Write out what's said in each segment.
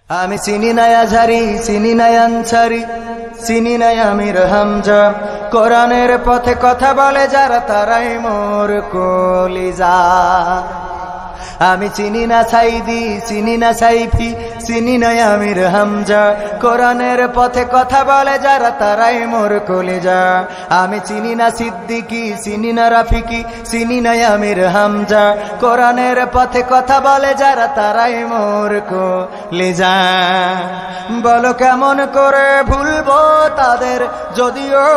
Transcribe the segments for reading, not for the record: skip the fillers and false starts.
আমি চিনি না আজহারি, চিনি না আনসারি, চিনি না আমির হামজা। কোরআনের পথে কথা বলে যারা তারাই মোর কলিজা। আমি চিনি না সাইদি, চিনি না সাইফি, চিনি না আমির হামজা। কোরআনের পথে কথা বলে যারা তারাই মোর কলিজা। আমি চিনি না সিদ্দিকি, চিনি না রাফিকি, চিনি না আমির হামজা। কোরআনের পথে কথা বলে যারা তারাই মোর কলিজা। বলো কেমন করে ভুলবো তাদের, যদিও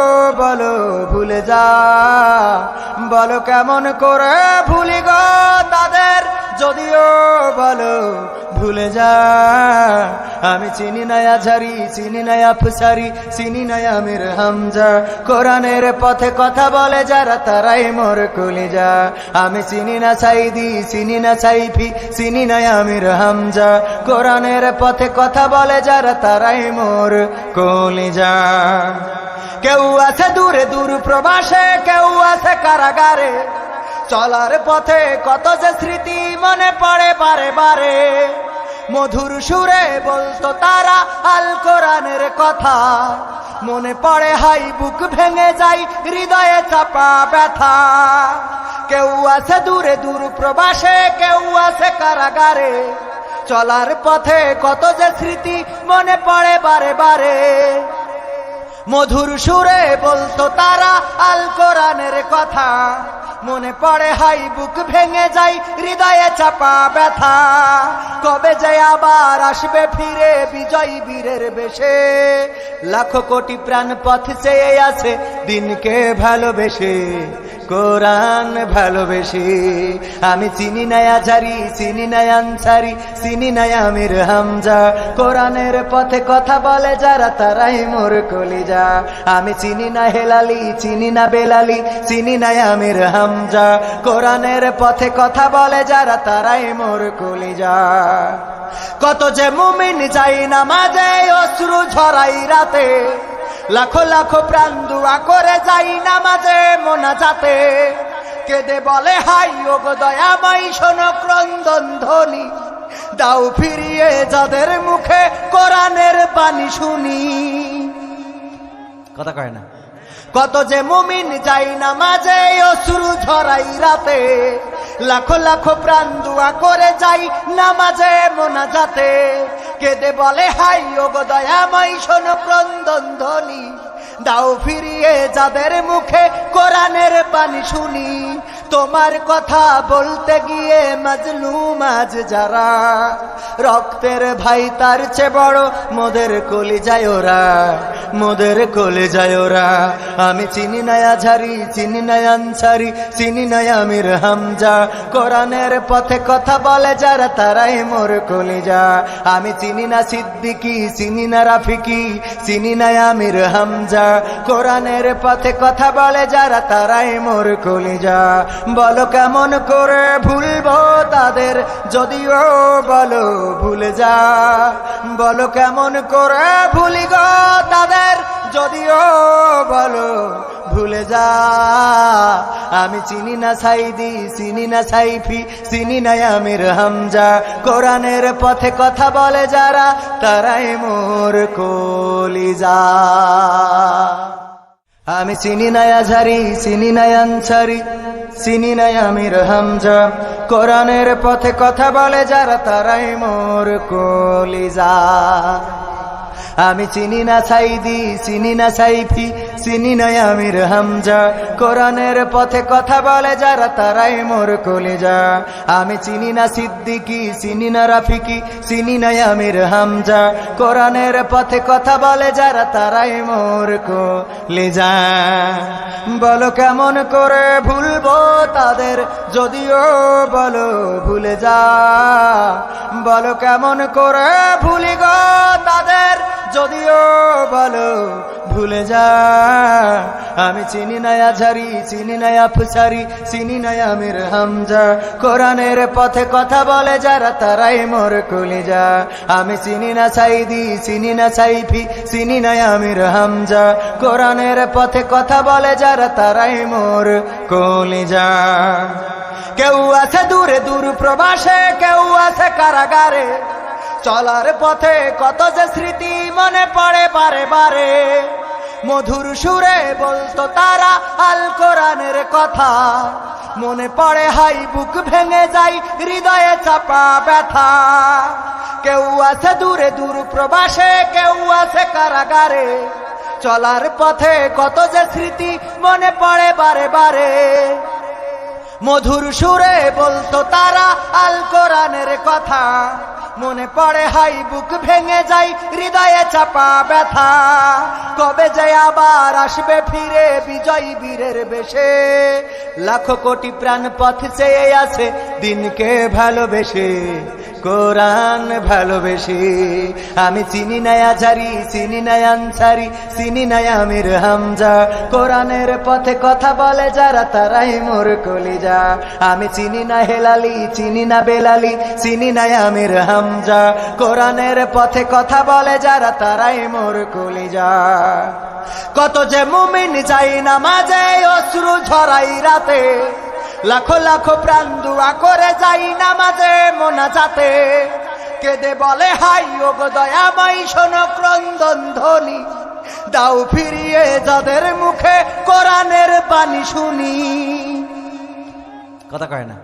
বলো ভুলে যা। বলো কেমন করে ভুলি গো তাদের, যদিও বলো ভুলে যা। আমি চিনি না আজহারি, চিনি না আফসারি, চিনি না আমির হামজা। কোরআনের পথে কথা বলে যারা তারাই মোর কলিজা। আমি চিনি না সাইদি, চিনি না সাইফি, চিনি না আমির হামজা। কোরআনের পথে কথা বলে যারা তারাই মোর কলিজা। কেউ আছে দূরে দূর প্রবাসে, কেউ আছে কারাগারে। চলার পথে কত যে স্মৃতি মনে পড়ে বারে বারে। মধুর সুরে বলতো তারা আল কোরআনের কথা। মনে পড়ে হাই বুক ভেঙে যায়, হৃদয়ে চাপা ব্যথা। কেউ আছে দূরে দূর প্রবাসে, কেউ আছে কারাগারে। চলার পথে কত যে স্মৃতি মনে পড়ে বারে বারে। মধুর সুরে বলতো তারা আল কোরআনের কথা। মনে পড়ে হাই বুক ভেঙে যায়, হৃদয়ে চাপা ব্যথা। কবে যে আবার আসবে ফিরে বিজয়ী বীরের বেশে। লাখো কোটি প্রাণ পথ চেয়ে আছে দিনকে ভালোবেসে, কোরআন ভালোবেসে। আমি চিনি না আজহারি, চিনি না আনসারি, চিনি না আমির হামজা। কোরআনের পথে কথা বলে যারা তারাই মোর কলিজা। আমি চিনি না হেলালি, চিনি না বেলালি, চিনি না আমির হামজা। কোরআনের পথে কথা বলে যারা তারাই মোর কলিজা। কত যে মুমিন যাই নামাজে অশ্রু ঝরাই রাতে। লাখো লাখো প্রাণ দুয়া করে যাই নামাজে মোনাজাতে। কেঁদে বলে হাই ও গো দয়াময় শোনো ক্রন্দন ধ্বনি। দাও ফিরিয়ে যাদের মুখে কোরআনের বাণী শুনি। কথা কয় না। কত যে মুমিন যাই নামাজে অশ্রু ঝরাই রাতে। লাখো লাখো প্রাণ দুয়া করে যাই নামাজে মোনাজাতে। কেঁদে বলে হাই ও গো দয়াময় শোনো ক্রন্দন ধ্বনি। দাও ফিরিয়ে যাদের মুখে কোরআনের বাণী শুনি। তোমার কথা বলতে গিয়ে মাজলুম আজ যারা। রক্তের ভাই তার চেয়ে বড় মোদের কলিজায় ওরা, মোদের কলিজায় ওরা। আমি চিনি না আজহারি, চিনি না আনসারি, চিনি না আমির হামজা। কোরআনের পথে কথা বলে যারা তারাই মোর কলিজা। আমি চিনি না সিদ্দিকি, চিনি না রাফিকি, চিনি না আমির হামজা। কোরআনের পথে কথা বলে যারা তারাই মোর কলিজা। বলো কেমন করে ভুলবো তাদের, যদিও বলো ভুলে যা। বলো কেমন করে ভুলি গো তাদের, যদিও বলো ভুলে যা। আমি চিনি না সাইদি, চিনি না সাইফি, চিনি না আমির হামজা। কোরআনের পথে কথা বলে যারা তারাই মোর কলিজা। আমি চিনি না আজহারি, চিনি না আনসারি, চিনি না আমির হামজা। কোরআনের পথে কথা বলে যারা তারাই মোর কলিজা। আমি চিনি না সাইদি, চিনি না সাইফি, চিনি না আমির হামজা। কোরআনের পথে কথা বলে যারা তারাই মোর কলিজা। আমি চিনি না সিদ্দিকি, চিনি না রাফিকি, চিনি না আমির হামজা। কোরআনের পথে কথা বলে যারা তারাই মোর কলিজা। বলো কেমন করে ভুলবো তাদের, যদিও বলো ভুলে যা। বলো কেমন করে ভুলি গো তাদের, যদিও বলো ভুলে যা। আমি চিনি না আজহারি, চিনি না আফসারি, চিনি না আমির হামজা। কোরআনের পথে কথা বলে যারা তারাই মোর কলিজা। আমি চিনি না সাইদি, চিনি না সাইফি, চিনি না আমির হামজা। কোরআনের পথে কথা বলে যারা তারাই মোর কলিজা। কেউ আছে দূরে দূর প্রবাসে, কেউ আছে কারাগারে। চলার পথে কত যে স্মৃতি মনে পড়ে বারে বারে, মধুর সুরে বলতো তারা আল কোরআনের কথা, মনে পড়ে হাই বুক ভেঙে যায় হৃদয়ে চাপা ব্যথা। কেউ আছে দূরে দূর প্রবাসে, কেউ আছে কারাগারে, চলার পথে কত যে স্মৃতি মনে পড়ে বারে বারে, মধুর সুরে বলতো তারা আল কোরআনের কথা, মনে পড়ে হাই বুক ভেঙে যায় হৃদয়ে চাপা ব্যথা। কবে যে আবার আসবে ফিরে বিজয়ী বীরের বেশে, লাখো কোটি প্রাণ পথ চেয়ে আছে দিনকে ভালোবেসে, কোরআন ভালোবেসে। আমি চিনি না আজহারি, চিনি না আনসারি, চিনি না আমির হামজা, কোরআনের পথে কথা বলে যারা তারাই মোর কলিজা। আমি চিনি না হেলালি, চিনি না বেলালি, চিনি না আমির হামজা, কোরআনের পথে কথা বলে যারা তারাই মোর কলিজা। কত যে মুমিন যাই নামাজে অশ্রু ঝরাই রাতে, লাখো লাখো প্রাণ দুয়া করে যাই নামাজে মোনাজাতে, কেঁদে বলে হাই ওগো দয়াময় শোনো ক্রন্দন ধ্বনি, দাও ফিরিয়ে যাদের মুখে কোরআনের বাণী শুনি। কথা কয় না।